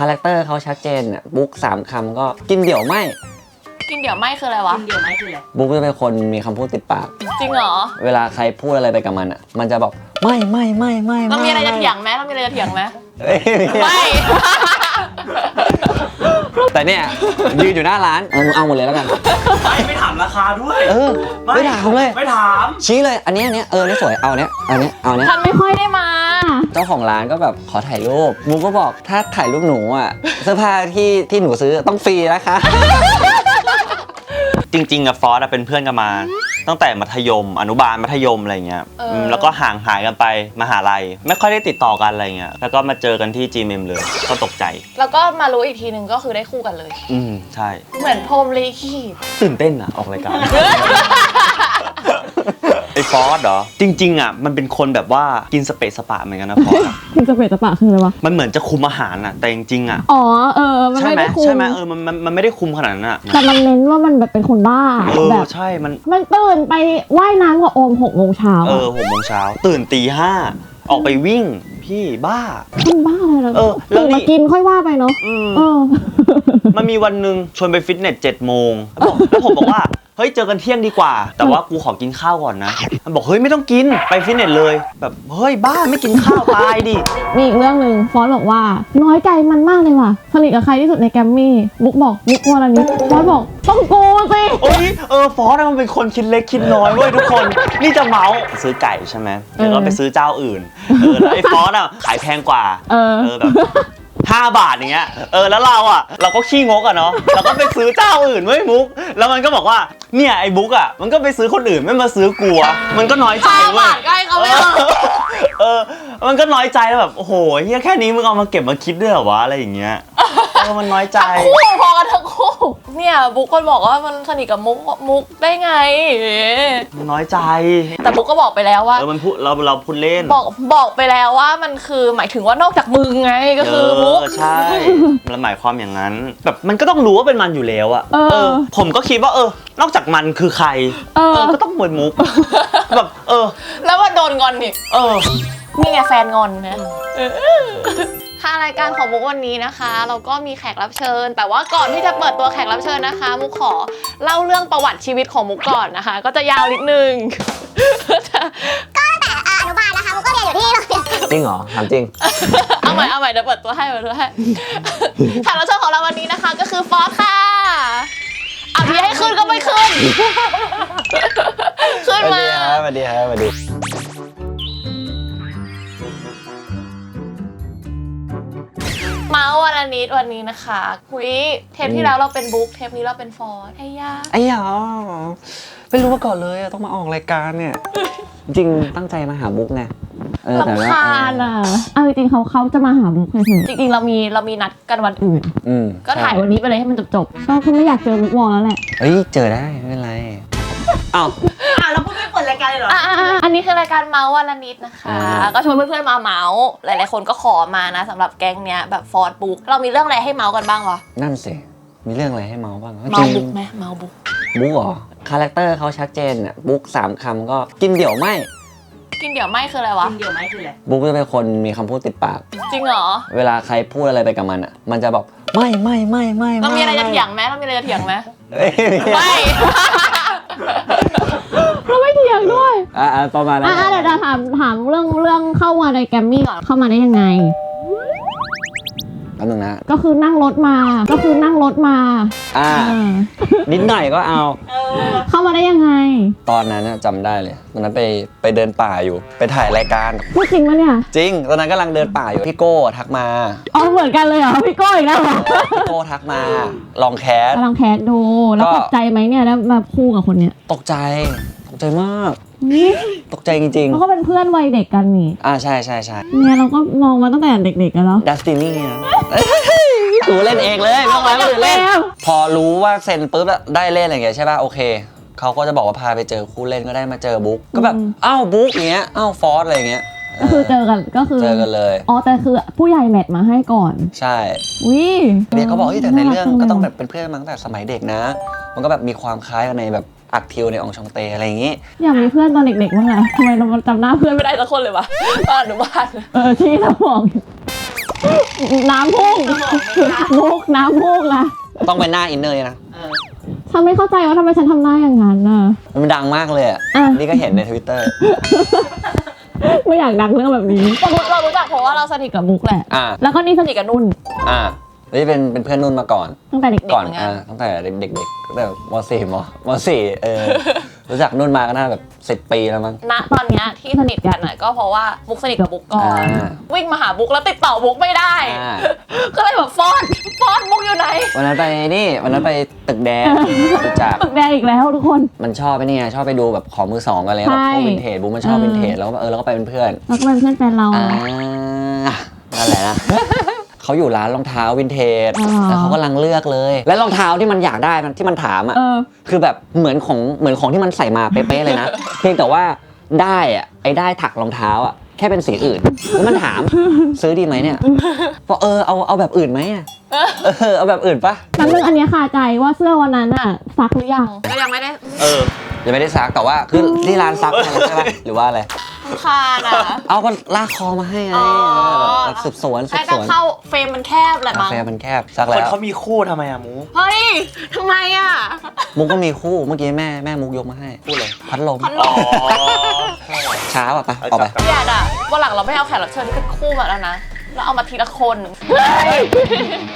าแรคเตอร์เขาชัดเจนอ่ะบุ๊ก3 คำก็กินเดี่ยวไม่กินเดี๋ยวไม่คืออะไรวะกินเดี๋ยวไม่คืออะไรบุ๊กจะเป็นคนมีคำพูดติดปากจริงเหรอเวลาใครพูดอะไรไปกับมันอ่ะมันจะบอกไม่เรามีอะไรจะเถียงไหมเรามีอะไรจะเถียงไหมไม่ แต่เนี่ยยืนอยู่หน้าร้านเอาหมดเลยแล้วกันไม่ถามราคาด้วยไม่ถามเลยไม่ถามชี้เลยอันนี้นี่สวยเอาเนี้ยฉันไม่ค่อยได้มาเจ้าของร้านก็แบบขอถ่ายรูปบุ๊กก็บอกถ้าถ่ายรูปหนูอ่ะเสื้อผ้าที่หนูซื้อต้องฟรีนะคะจริงๆกับฟอสเป็นเพื่อนกันมาตั้งแต่มัธยมอนุบาลมัธยมอะไรเงี้ยแล้วก็ห่างหายกันไปมหาลัยไม่ค่อยได้ติดต่อกันอะไรเงี้ยแล้วก็มาเจอกันที่ GMM เลยก็ตกใจแล้วก็มารู้อีกทีนึงก็คือได้คู่กันเลยใช่ เหมือนพรหมลิขิตตื่นเต้นอะออกรายการไอ้ฟอสเหรอจริงๆอะมันเป็นคนแบบว่ากินสเปซสปะเหมือนกันนะฟอสกินสเปซสปะคืออะไรวะมันเหมือนจะคุมอาหารอะแต่จริงๆอะมันไม่ได้คุมใช่ไหมมันไม่ได้คุมขนาดนั้นอะแต่มันเน้นว่ามันแบบเป็นคนบ้าแบบใช่มันตื่นไปว่ายน้ำกับโอม6 โมงเช้า6 โมงเช้าตื่นตี 5ออกไปวิ่งพี่บ้ามันบ้าอะไรตื่นมากินค่อยว่าไปเนาะมันมีวันหนึ่งชวนไปฟิตเนส7 โมงแล้วผมบอกว่าเฮ้ยเจอกันเที่ยงดีกว่าแต่ว่ากูขอกินข้าวก่อนนะมันบอกเฮ้ยไม่ต้องกินไปฟิตเนสเลยแบบเฮ้ยบ้าไม่กินข้าวตายดิมีอีกเรื่องนึงฟอสบอกว่าน้อยใจมันมากเลยว่ะสนิทกับใครที่สุดในแกรมมี่บุ๊กบอกบุ๊กวรณิตฟอสบอกต้องกูสิโอ้ยฟอสมันเป็นคนคิดเล็กคิดน้อยเว้ยทุกคนนี่จะเมาซื้อไก่ใช่ไหมแล้วก็ไปซื้อเจ้าอื่นแล้วไอ้ฟอสขายแพงกว่าแบบ5 บาทอย่างเงี้ยแล้วเราก็ขี้งกอะเนาะเราก็ไปซื้อเจ้าอื่นไม่มุกแล้วมันก็บอกว่าเนี่ยไอ้บุ๊กอะมันก็ไปซื้อคนอื่นไม่มาซื้อกูอะมันก็น้อยใจเว้ยใกล้เขาไม่มันก็น้อยใจแล้วแบบโอ้โหเฮียแค่นี้มึงเอามาเก็บมาคิดด้วยเหรอวะอะไรอย่างเงี้ยมันน้อยใจคู่พอกันทั้งคู่เนี่ยบุ๊กก็บอกว่ามันสนิทกับมุกได้ไงมันน้อยใจแต่บุ๊กก็บอกไปแล้วว่ามันพูดเราพูดเล่นบอกไปแล้วว่ามันคือหมายถึงว่านอกจากมึงไงก็คือมุกใช่มันหมายความอย่างนั้นแบบมันก็ต้องรู้ว่าเป็นมันอยู่แล้วอะผมก็คิดว่านอกจากมันคือใครก็ต้องเป็นมุกแบบแล้วว่าโดนงอนนี่นี่ไงแฟนงอนนะค่ะรายการของมุกวันนี้นะคะเราก็มีแขกรับเชิญแต่ว่าก่อนที่จะเปิดตัวแขกรับเชิญนะคะมุกขอเล่าเรื่องประวัติชีวิตของมุกก่อนนะคะก็จะยาวนิดนึงก็แต่อนุบาลนะคะมุกก็เรียนอยู่ที่โรงเรียนจริงเหรอถามจริงเอาใหม่เดี๋ยวเปิดตัวให้แขกรับเชิญของเราวันนี้นะคะก็คือฟอสค่ะเอาทีให้ขึ้นก็ไม่ขึ้นขึ้นมาสวัสดีเมาส์วันนี้นะคะคุยเทปที่แล้วเราเป็นบุ๊กเทปนี้เราเป็นฟอร์ดไอ้ยาไม่รู้มาก่อนเลยต้องมาออกรายการเนี่ยจริงตั้งใจมาหาบุ๊กไงแต่ว่าเอาจริงเขาจะมาหาบุ๊กเลยจริงๆเรามีนัดกันวันอื่นก็ถ่ายวันนี้ไปเลยให้มันจบก็คือไม่อยากเจอบุ๊กวอลแล้วแหละเจอได้ไม่เป็นไรเราพูดไม่เปิดรายการเลยเหรออันนี้คือรายการเมาส์วันละนิดนะคะก็ชวนเพื่อนๆมาเมาส์หลายๆคนก็ขอมานะสำหรับแก๊งเนี้ยแบบฟอร์ดบุ๊กเรามีเรื่องอะไรให้เมาส์กันบ้างวะนั่นสิมีเรื่องอะไรให้เมาส์บ้างเมาส์บุ๊กไหมเมาส์บุ๊กเหรอคาแรคเตอร์เขาชัดเจนอ่ะบุ๊ก3 คำก็กินเดี่ยวไม่คืออะไรวะกินเดี๋ยวไม่คืออะไรบุ๊กจะเป็นคนมีคำพูดติดปากจริงเหรอเวลาใครพูดอะไรไปกับมันอ่ะมันจะบอกไม่เรามีอะไรจะเถียงไหมไม่เราไม่เถียงด้วยประมาณนั้นเดี๋ยวจะถามเรื่องเข้ามาในแกรมมี่ก่อนเข้ามาได้ยังไงแป๊บนึงนะก็คือนั่งรถมานิดหน่อยก็เอาเข้ามาได้ยังไงตอนนั้นจำได้เลยตอนนั้นไปเดินป่าอยู่ไปถ่ายรายการพูดจริงปะเนี่ยจริงตอนนั้นกำลังเดินป่าอยู่พี่โก้ทักมาเหมือนกันเลยเหรอพี่โก้อีกแล้วเหรอพี่โก้ทักมาลองแคสดูแล้วตกใจไหมเนี่ยแล้วมาคู่กับคนเนี้ยตกใจมากตกใจจริงๆเขาก็เป็นเพื่อนวัยเด็กกันนี่ใช่เนี่ยเราก็มองมาตั้งแต่เด็กๆกันแล้วดัสตินี่ถูเล่นเองเลยน้องๆเล่นพอรู้ว่าเซ็นปุ๊บแล้วได้เล่นอะไรอย่างเงี้ยใช่ป่ะโอเคเขาก็จะบอกว่าพาไปเจอคู่เล่นก็ได้มาเจอบุ๊กก็แบบบุ๊กอย่างเงี้ยฟอสอะไรอย่างเงี้ยก็คือเจอกันเลยแต่คือผู้ใหญ่แมทมาให้ก่อนใช่เนี่ยเขาบอกแต่ในเรื่องก็ต้องแบบเป็นเพื่อนมาตั้งแต่สมัยเด็กนะมันก็แบบมีความคล้ายกันในแบบอักทิวในองชองเตอะไรอย่างงี้อยากมีเพื่อนตอนเด็กๆบ้างอะทำไมเราจำหน้าเพื่อนไม่ได้สักคนเลยวะตอนอนุบาลที่เราบอก น้ำพุ่งมุกน้ำพุ่งนะ ต้องเป็นหน้าอินเนอร์นะ ฉันไม่เข้าใจว่าทำไมฉันทำหน้าอย่างนั้นน่ะ มันดังมากเลยอ่ะ อ่ะ นี่ก็เห็นใน Twitter ไม่อยากดังเรื่องแบบนี้เรารู้จักเพราะว่าเราสนิทกับมุกแหละ อ่า แล้วก็นี่สนิทกับนุ่น นี่เป็นเพื่อนนุ่นมาก่อน ตั้งแต่เด็ก ก่อน ๆเหมือนกัน ตั้งแต่เด็กๆตั้งแต่ม .4 ม .4 รู้จักนุ่นมาก็น่าแบบ10 ปีแล้วมั้ง ณตอนเนี้ยที่สนิทกันน่ะก็เพราะว่ามุกสนิทกับบุ๊กก่อน อ่า วิ่งมาหาบุ๊กแล้วติดต่อบุ๊กไม่ได้ อ่า ก็เลยแบบฟอนบุ๊กอยู่ไหน วันนั้นไปตึกแดงรู้จัก ปึกแดงอีกแล้วทุกคน มันชอบไปเนี่ยชอบไปดูแบบของมือสองกันเลยแบบ ใช่ พวกวินเทจบุ๊กมันชอบวินเทจแล้วก็เราก็ไปเป็นเพื่อน แล้วก็เป็นเพื่อนแฟนเรา นั่นแหละนะ เขาอยู่ร้านรองเท้าวินเทจ อ๋อ แล้วเขากำลังเลือกเลย และรองเท้าที่มันอยากได้มันที่มันถามอ่ะ คือแบบเหมือนของที่มันใส่มาเป๊ะๆเลยนะ เพียงแต่ว่าได้อ่ะไอ้ได้ถักรองเท้าอ่ะแค่เป็นสีอื่นแล้วมันถามซื้อดีไหมเนี่ยบอกเอาแบบอื่นไหมอะเอาแบบอื่นปะ ครั้งนึงอันเนี้ยคาใจว่าเสื้อวันนั้นอะซักหรือยัง ก็ยังไม่ได้ ยังไม่ได้ซักแต่ว่าคือที่ร้านซักใช่ปะหรือว่าอะไร คานอ่ะ เอาก็ลากคอมาให้ไง อ๋อ แบบสืบสวน ไอ้ก็เข้าเฟรมมันแคบแหละ กา มั้ง แฟมันแคบซัก คน แล้ว เขามีคู่ทำไมอะมู เฮ้ยทำไมอ่ะ มุกก็มีคู่เมื่อกี้แม่มุกยกมาให้พูดเลยพัดลม อ๋อ ช้าป่ะไปออกไป อยากอ่ะวันหลังเราไม่เอาแขกรับเชิญที่เป็นคู่มาแล้วนะเราเอามาทีละคน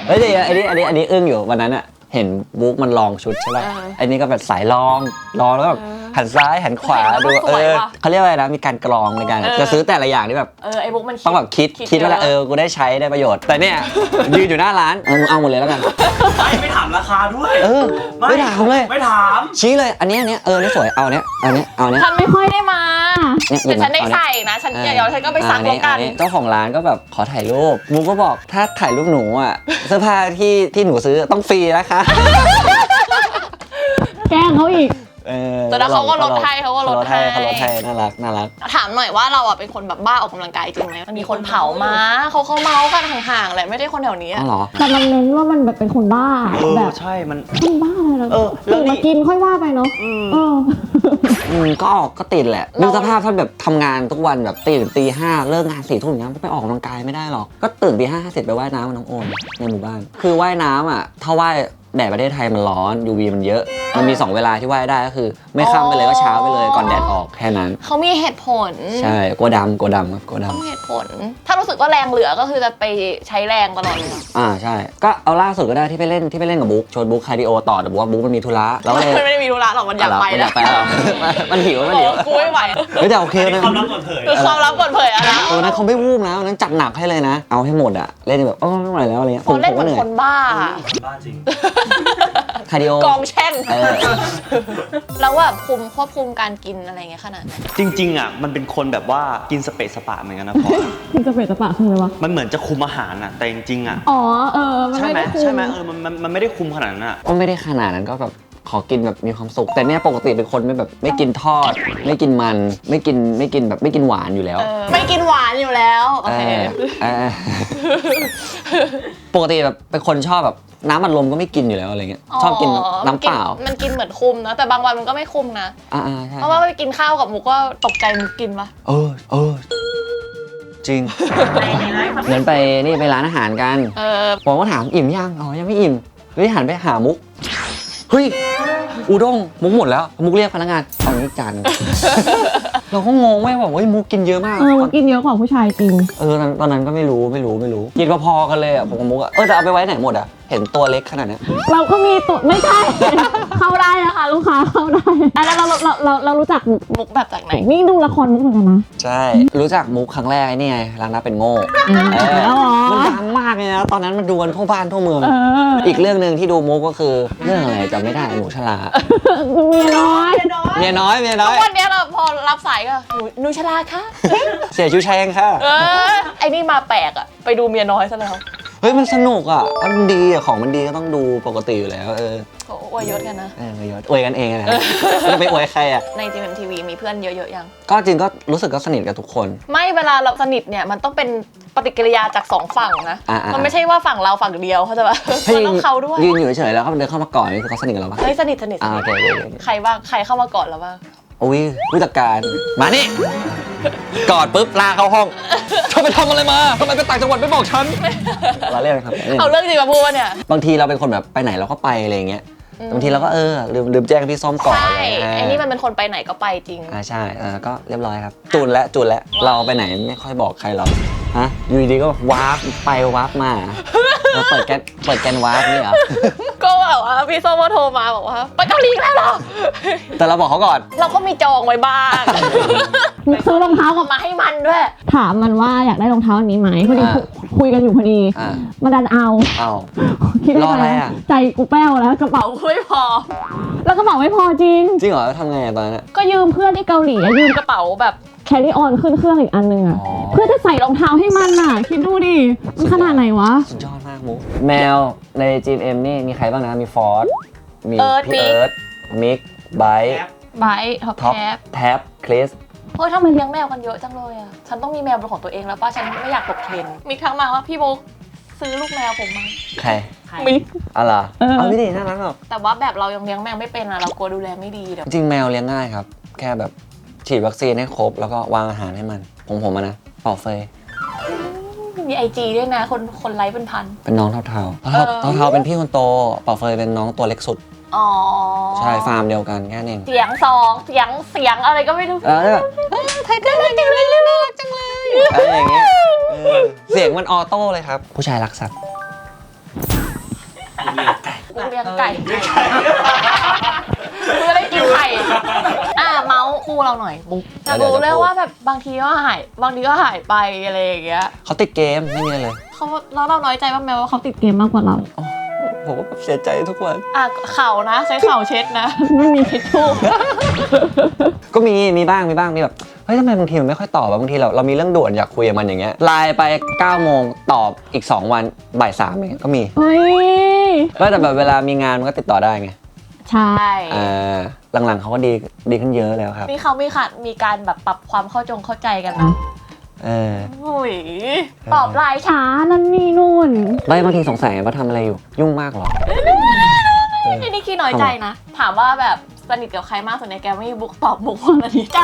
เฮ้ยเดี๋ยวอันนี้อึ้งอยู่วันนั้นอะเห็นบุ๊กมันลองชุดใช่ป่ะอันนี้ก็แบบสายลองแล้วแบบหันซ้ายหันขวาดูเขาเรียกว่าอะไรนะมีการกรองในการจะซื้อแต่ละอย่างที่แบบ ไอ้บุ๊กมัน ต้องแบบคิดว่ากูได้ใช้ได้ประโยชน์ แต่เนี่ยยืนอยู่หน้าร้านเอาหมดเลยแล้วกัน ไม่ถามราคาด้วย ไม่ถามเลย ไม่ถาม ชี้เลยอันนี้นี่สวยเอาเนี้ยเอาเนี้ย ฉันไม่ค่อยได้มา เนี่ย แต่ฉันได้ใส่นะฉันเดี๋ยวฉันก็ไปซักแล้วกัน เจ้าของร้านก็แบบขอถ่ายรูปมุกก็บอกถ้าถ่ายรูปหนูอ่ะเสื้อผ้าที่หนูซื้อต้องฟรีนะคะ แกล้งเขาอีก แต่แล้วเขาก็ลดให้เขาลดให้ น่ารัก ถามหน่อยว่าเราอ่ะเป็นคนแบบบ้าออกกำลังกายจริงไหมมันมีคนเผามาเขาเมาส์กันห่างๆแหละไม่ได้คนแถวนี้ อ๋อเหรอ แต่มันเน้นว่ามันแบบเป็นคนบ้าแบบ ใช่มัน คนบ้าอะไร เออแล้ว ตื่น นี่ มากินค่อยว่าไปเนาะก็ติดแหละดูสภาพถ้าแบบทำงานทุกวันแบบตื่นตี 5เลิกงาน4 ทุ่มอย่างเงี้ยไปออกกำลังกายไม่ได้หรอกก็ตื่นตี 5เสร็จไปว่ายน้ำกับน้องโอนในหมู่บ้านคือว่ายน้ำอ่ะถ้าว่ายแดดประเทศไทยมันร้อน UV มันเยอะมันมี2เวลาที่ว่ายได้ก็คือไม่ค่ำไปเลยก็เช้าไปเลยก่อนแดดออกแค่นั้น เขามีเหตุผล ใช่กลัวดำครับกลัวด มีเหตุผล ถ้ารู้สึกว่าแรงเหลือก็คือจะไปใช้แรงตลอดเลย ำใช่ก็เอาล่าสุดก็ได้ที่ไปเล่นกับบุ๊กชวนบุ๊กคาร์ดิโอต่อแต่บุ๊กว่าบุ๊กมันมีธุระแล้วเลย มันไม่ได้มีธุระหรอกมันอยากไป มันอยากไปแล้วมันหิว กูไม่ไหว แต่โอเคนะ ความลับเปิดเผย ความลับเปิดเผยอะนะ นั้นเขาไม่วูบนะวันนั้นจัดหนักให้เลยนะ เอาให้หมดอะเล่นแบบไม่ไหวแล้วอะไรเงี้ย คนเล่นเหมือน หนื่ คนบ้า บ้าจริง คาร์ดิโอก องแช่ง เออ แล้วแบบควบคุมการกินอะไรเงี้ยขนาดไหน จริงๆอ่ะมันเป็นคนแบบว่ากินสเปซสปะเหมือนกันนะพอ กินสเปรย์สปะคืออะไรวะ มันเหมือนจะคุมอาหารอ่ะแต่จริงๆอ่ะ อ๋อมัน ใช่ ไม่ ไหม ได้คุ ใช่ไหมมันไม่ได้คุมขนาดนั้นอ่ะ ก็ไม่ได้ขนาดนั้นก็แบบขอกินแบบมีความสุข แต่เนี่ยปกติเป็นคนไม่กินทอด ไม่กินมันไม่กินหวานอยู่แล้ว ไม่กินหวานอยู่แล้วโอเค เออปกติแบบเป็นคนชอบแบบน้ำอัดลมก็ไม่กินอยู่แล้วอะไรเงี้ยชอบกินน้ำเปล่า มันกินเหมือนคุมนะแต่บางวันมันก็ไม่คุมนะ ใช่ เพราะว่าไปกินข้าวกับมุกก็ตกใจมุกกินปะ จริงเหมือนไปร้านอาหารกันผมก็ถามอิ่มยังยังไม่อิ่มเฮ้ยหันไปหามุกเฮ้ยอุด้งมุกหมดแล้วมุกเรียกพนักงานเอาอีกจาน เราก็งงแม่บอกว่ามุกกินเยอะมาก มุกกินเยอะกว่าผู้ชายจริง ตอนนั้นก็ไม่รู้กินพอๆกันเลยผมกับมุกแต่เอาไปไว้ไหนหมดเห็นตัวเล็กขนาดนี้ เราก็มีตุไม่ใช่ เข้าได้นะคะลูกค้าเข้าได้แล้วเรารู้จัก มุกแบบจากไหน นี่ดูละครมุกเหมือนกันนะ ใช่รู้จักมุกครั้งแรกนี่ไงรักนับเป็นโง่ แล้วเหรอ มันดังมากเลยนะตอนนั้นมันดูกันทั่วบ้านทั่วเมืองอีกเรื่องหนึ่งที่ดูมุกก็คือเรื่องอะไรจำไม่ได้หนูชลา เมียน้อย เมียน้อย วันนี้เราพอรับสายก็หนูชลาค่ะ เสียชูแชงค่ะ ไอ้นี่มาแปลกอะไปดูเมียน้อยซะแล้ว เฮ้ยมันสนุกมันดีของมันดีก็ต้องดูปกติอยู่แล้วโอ้อวยยศกันนะ อวยกันเองนะจะไปอวยใครใน GMMTV มีเพื่อนเยอะๆยัง ก็จริงก็รู้สึกก็สนิทกับทุกคน ไม่เวลาเราสนิทเนี่ยมันต้องเป็นปฏิกิริยาจากสองฝั่งนะมันไม่ใช่ว่าฝั่งเราฝั่งเดียวเข้าใจปะมันต้องเขาด้วย ยืนอยู่เฉยๆแล้วเขาเดินเข้ามาก่อนนี่คือเขาสนิทกับเราปะ เฮ้ยสนิท โอเค ใครบ้างใครเข้ามาก่อนเราบ้าง อุ้ยผู้จัดการมานี่กอดปุ๊บลาเข้าห้องเธอไปทำอะไรมาทำไมไปต่างจังหวัดไม่บอกฉันเราเล่นครับ เอาเรื่องจริงมาพูดเนี่ย บางทีเราเป็นคนแบบไปไหนเราก็ไปอะไรอย่างเงี้ยบางทีเราก็ลืมแจ้งพี่ส้มก่อน ใช่ อะไร ไอ้นี่มันเป็นคนไปไหนก็ไปจริง ใช่ก็เรียบร้อยครับจูนแล้วเราไปไหนไม่ค่อยบอกใครหรอกฮะอยู่ดีๆก็วาร์ปไปวาร์ปมาเราเปิดแกนวาร์ปนี่เหรอ ก็แบบว่าพี่ส้มก็โทรมาบอกว่าไปเกาหลีแล้วเหรอ แต่เราบอกเขาก่อน เราก็มีจองไว้บ้าง ซื้อรองเท้ากับ มาให้มันด้วย ถามมันว่าอยากได้รองเท้าอันนี้ไหมพอดีคุยกันอยู่พอดี มันดันเอา เอา คิดได้ รออะไร ไง อะ ใจกูแป้วแล้วกระเป๋า ไม่พอ แล้วกระเป๋าไม่พอจริง จริงเหรอทำไงตอนนั้น ก็ยืมเพื่อนที่เกาหลีอะยืม กระเป๋าแบบ แครี่ออนขึ้นเครื่องอีกอันนึงอะ อ๋อ เพื่อจะใส่รองเท้าให้มันน่ะ คิดดูดิ มันขนาดไหนวะ สุดยอดมากมุกแมวใน GMM นี่มีใครบ้างนะมีฟอร์ดมี เอิร์ธ พี่เอิร์ธมิกไบร์ท ไบค์ท็อป ท็อป แคป แท็บคริส เฮ้ยทำไมเลี้ยงแมวกันเยอะจังเลยอ่ะ ฉันต้องมีแมวเป็นของตัวเองแล้วป่ะ ฉันไม่อยากตกเทรนด์มีครั้งมาว่าพี่บุ๊กซื้อลูกแมวผมมา ใคร มิก อะไร เออ เอาไม่ดีน่ารักหรอก แต่ว่าแบบเรายังเลี้ยงแมวไม่เป็นอ่ะ เรากลัวดูแลไม่ดีเดี๋ยว จริงแมวเลี้ยงง่ายครับ แค่แบบฉีดวัคซีนให้ครบแล้วก็วางอาหารให้มันผมอะนะเป่าเฟย มีไอจีด้วยนะ คนไลค์เป็นพัน เป็นน้องเท่าๆเท่าๆเป็นพี่คนโตเป่าเฟยเป็นน้องตัวเล็กสุด อ๋อ ใช่ฟาร์มเดียวกันแค่นั้นเอง เสียงสองเสียงอะไรก็ไม่รู้ แล้วแบบ ไทยก็เลยจังเลยน่ารักจังเลย อะไรอย่างเงี้ยเสียงมันออโต้เลยครับ ผู้ชายรักสัตว์ กูเลี้ยงไก่กูไม่ได้กินไข่เมาส์คู่เราหน่อยบุ๊กอยากรู้เลยว่าแบบบางทีก็หายไปอะไรอย่างเงี้ย เขาติดเกมไม่มีอะไรเลย แล้วเราน้อยใจบ้างไหมว่าเขา ติดเกมมากกว่าเรา ผมก็แบบเสียใจทุกวัน เข่านะใช้เข่าเช็ดนะ ไม่มีทิชชู่ ก็มีบ้างมีแบบเฮ้ยทำไมบางทีมันไม่ค่อยตอบอะบางทีเรามีเรื่องด่วนอยากคุยกับมันอย่างเงี้ยไลน์ไป9 โมงตอบอีก2 วันบ่าย 3อย่างเงี้ยก็มี เฮ้ย ก็แต่แบบเวลามีงานมันก็ติดต่อได้ไง ใช่ หลังๆเขาก็ดีขึ้นเยอะแล้วครับ นี่เขามีการแบบปรับความเข้าใจกันนะ หุยตอบไลน์ ช้านั่นนี่นู่น ไม่บางทีสงสัยว่าทำอะไรอยู่ยุ่งมากเหรอ นี่ขี้น้อยใจนะ ถามว่าแบบสนิทกับใครมากสุดในแกมมี่บุ๊กตอบบุ๊กวันนี้ใจ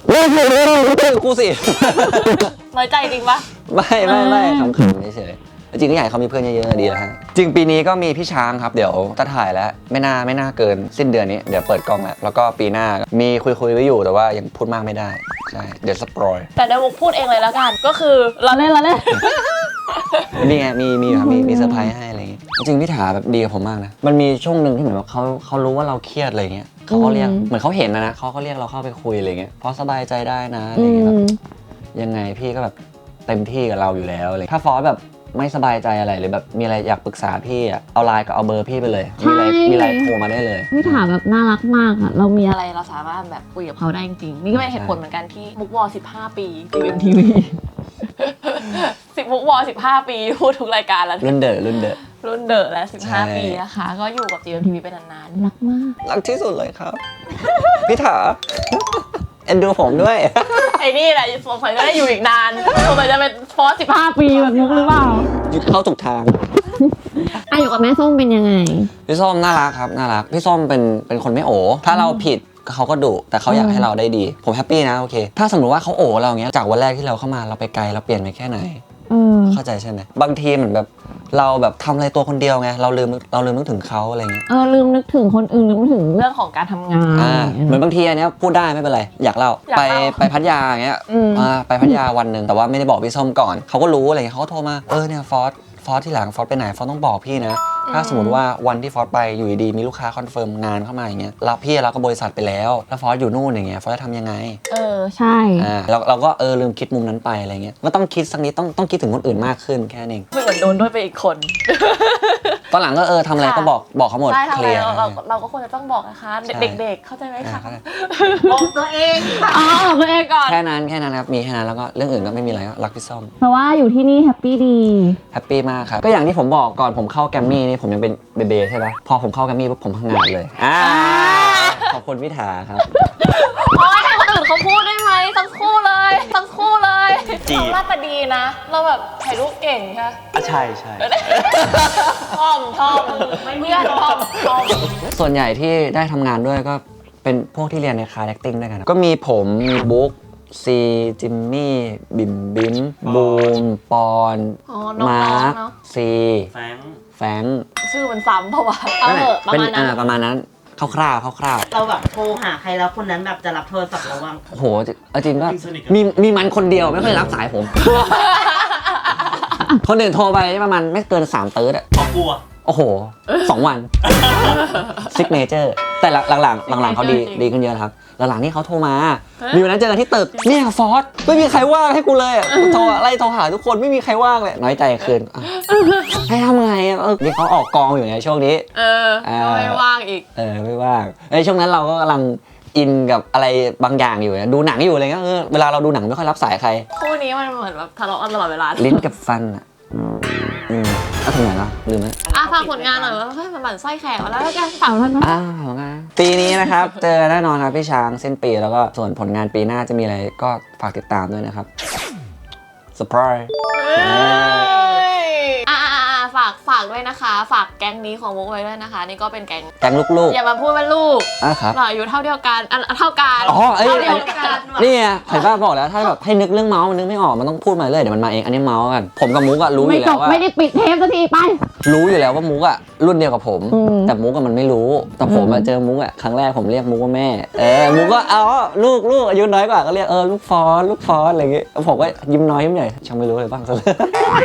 เลิกกูสิ น้อยใจจริงปะ ไม่ขำๆเฉยๆจริงก็อยากให้เขามีเพื่อนเยอะๆดีแล้วฮะจริงปีนี้ก็มีพี่ช้างครับเดี๋ยวจะถ่ายแล้วไม่น่าเกินสิ้นเดือนนี้เดี๋ยวเปิดกล้องแล้วก็ปีหน้ามีคุยไว้อยู่แต่ว่ายังพูดมากไม่ได้ใช่เดี๋ยวสปอย แต่เดี๋ยวบุ๊กพูดเองเลยแล้วกัน ก็คือเราเล่น นี่ไงมีครับมีเซอร์ไพรส์ให้อะไรอย่างงี้จริงพี่ถาแบบดีกับผมมากนะมันมีช่วงหนึ่งที่เหมือนว่าเขารู้ว่าเราเครียดอะไรเงี้ยเขาก็เรียกเหมือนเขาเห็นนะเขาก็เรียกเราเข้าไปคุยอะไรเงี้ยเพราะสบายใจได้นะอะไรเงี้ยแบบยังไงพี่ก็แบบเต็มที่กับเราอยู่แล้วอะไรถ้าฟอสแบบไม่สบายใจอะไรหรือแบบมีอะไรอยากปรึกษาพี่อ่ะเอาไลน์กับเอาเบอร์พี่ไปเลยมีอะไรโทรมาได้เลย วิถาแบบน่ารักมากอะเรามี มี อะไร อะไรเราสามารถแบบคุยกับเขาได้จริงๆนี่ก็เป็นเหตุผลเหมือนกันที่มุกวอล15 ปี GMTV มุกวอล15 ปีพูดทุกรายการแล้ว รุ่นเดอะ รุ่นเดอะแล้ว ใช่ 15 ปีนะคะก็อยู่กับ GMTV เป็นนาน รักมาก รักที่สุดเลยครับ พี่ถาเอ็นดูผมด้วย ๆไอ้นี่แหละสงสัยจะได้อยู่อีกนานสงสัยจะเป็นฟอส 5 ปีแบบนุกหรือเปล่า ยึดเข้าถูกทาง อยู่กับแม่ส้มเป็นยังไง พี่ส้มน่ารักครับน่ารักพี่ส้มเป็นคนไม่โอถ้าเราผิดเขาก็ดุแต่เขาอยากให้เราได้ดีผมแฮปปี้นะโอเคถ้าสมมติว่าเขาโอเราอย่างเงี้ยจากวันแรกที่เราเข้ามาเราไปไกลเราเปลี่ยนไปแค่ไหนเข้าใจใช่ไหมบางทีเหมือนแบบเราแบบทำอะไรตัวคนเดียวไงเราลืมนึกถึงเขาอะไรเงี้ย ลืมนึกถึงคนอื่นลืมนึกถึง เรื่องของการทำงาน เหมือนบางทีอันเนี้ยพูดได้ไม่เป็นไรอยากเล่าไปพัทยาอย่างเงี้ยไปพัทยาวันหนึ่งแต่ว่าไม่ได้บอกพี่ส้มก่อนเขาก็รู้อะไรเงี้ยเขาก็โทรมาเนี่ยฟอสที่หลังฟอสไปไหนฟอสต้องบอกพี่นะถ้าสมมติว่าวันที่ฟอสไปอยู่ดีๆมีลูกค้าคอนเฟิร์มงานเข้ามาอย่างเงี้ยแล้วพี่เราก็บริษัทไปแล้วฟอสอยู่นู่นอย่างเงี้ยฟอสจะทำยังไง ใช่ เราก็ลืมคิดมุมนั้นไปอะไรเงี้ยก็ต้องคิดสักนิดต้องคิดถึงคนอื่นมากขึ้นแค่นั้นเอง เหมือนโดนด้วยไปอีกคน ตอนหลังก็ทำอะไรก็บอกเขาหมด ใช่ทำ เค อะไร ลียร์ เราก็ควรจะต้องบอกนะคะเด็กๆเข้าใจไหมคะ บอกตัวเองค่ะ ตัวเองก่อน แค่นั้นครับมีแค่นั้นแล้วก็เรื่องอื่นก็ไม่มีอะไรก็รักพี่ส้ม เพราะว่าอยู่ที่นี่แฮปปี้ดี แฮปปี้มากครับก็อย่างที่ผมบอกก่อนผมเข้าแกรมมี่นี่ผมยังเป็นเบเบใช่ปะพอผมเข้าแกรมมี่ปุ๊บผมพังงาดเลยขอบคุณพี่ถาครับ โอ๊ยให้คนอื่นเขาพูดได้ไหมทั้งคู่เลยเราลาดตาดีนะ เราแบบถ่ายรูปเก่งใช่ไหม ใช่ ชอบเพื่อนชอบ ส่วนใหญ่ที่ได้ทำงานด้วยก็ เป็นพวกที่เรียนในคลาส acting ด้วยกัน ก็มีผมมีบุ๊กซีจิมมี่บิมบูมปอน อ๋อน้อง มาร์ค ๆเนาะ ซี แฟง แฟรงค์ ชื่อมันซ้ำเพราะว่าเอาเถอะประ เป็น มาณนั้น ประมาณนั้นคร่าวๆ เราแบบโทรหาใครแล้วคนนั้นแบบจะรับโทรศัพท์เราบ้าง โอ้โหจริงก็ จริงสนิทกัน มีมันคนเดียวไม่ค่อยรับสายผม คนอื่นโทรไปประมาณไม่เกิน3 เติร์ดอะ ขอกลัว โอ้โห 2 วันซิกเนเจอร์แต่หลังเขาดีขึ้นเยอะครับหลังๆนี่เขาโทรมามีวันนั้นเจอกันที่ตึกเนี่ยฟอสไม่มีใครว่างให้กูเลยอะกูโทรไล่โทรหาทุกคนไม่มีใครว่างเลยน้อยใจคืนอ่ะให้ทำไงอะนี่เขาออกกองอยู่ในช่วงนี้ ก็ไม่ว่างอีก ไม่ว่างช่วงนั้นเราก็กำลังอินกับอะไรบางอย่างอยู่นะดูหนังอยู่อะไรเงี้ยเวลาเราดูหนังไม่ค่อยรับสายใคร คู่นี้มันเหมือนแบบทะเลาะกันตลอดเวลา ลิ้นกับฟันอ่ะเอาถึงไหนแล้วลืมไหม ฝากผลงานหน่อยว่าเฮ้ยมันหมั่นไส้แขกมาแล้วกันฝาก ท่านนะ ของงานปีนี้นะครับ เจอแน่นอนครับพี่ช้างสิ้นปีแล้วก็ส่วนผลงานปีหน้าจะมีอะไรก็ฝากติดตามด้วยนะครับเซอร์ไพรส์ ฝากด้วยนะคะ ฝากแก๊งนี้ของมุกไว้ด้วยนะคะ นี่ก็เป็นแก๊ง แก๊งลูก อย่ามาพูดว่าลูก ๆครับ เราอายุเท่าเดียวกันเท่ากัน อ๋อเอ้ย เท่าเดียวกัน นี่ไงไผ่บ้าบอกแล้วถ้าแบบให้นึกเรื่องเมาส์มันนึกไม่ออกมันต้องพูดมาเลยเดี๋ยวมันมาเองอันนี้เมาส์กันผมกับมุกอะรู้อ ไม่ ยู่ จ แล้ บ วว่า ไม่ได้ปิดเทปสักทีไป รู้อยู่แล้วว่ามุกอะรุ่นเดียวกับผม อืม แต่มุกอะมันไม่รู้แต่ผมอะเจอมุกอะครั้งแรกผมเรียกมุกว่าแม่มุกก็ลูกอายุน้อยกว่าก็เรียกลูกฟอนอะไรอย่างเงี้ยผมก็ยิ้มน้อยยิ้มใหญ่ช่างไม่รู้เลยบ้างซะเลย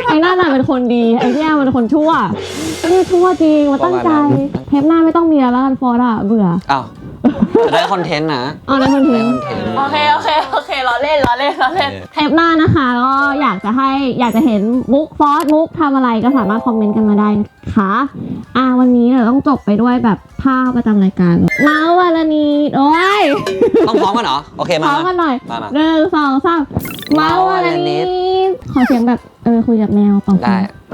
ไอ้นั่นน่ะเป็นคนดีไอ้เนี่ยมันเป็นคนชั่วนี่ชั่วจริงมาตั้งใจ ประมาณนั้น เทปหน้าไม่ต้องมีแล้วกันฟอร์ดอะเบื่อ อ้าวจะได้คอนเทนต์นะ เอาในคอนเทนต์ โอเคล้อเล่น เทปหน้านะคะก็อยากจะเห็นมุกฟอสมุกทำอะไรก็สามารถคอมเมนต์กันมาได้นะคะวันนี้เราต้องจบไปด้วยแบบภาพประจำรายการเมาส์วันละนีโอ้ย ต้องพร้อมกันเหรอโอเค พร้ มา อมกันหน่อย มา 1 2 3เมาส์วันละนีขอเสียงแบบคุยกับแมวเป่า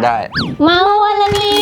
ได้ เมาส์วันละนี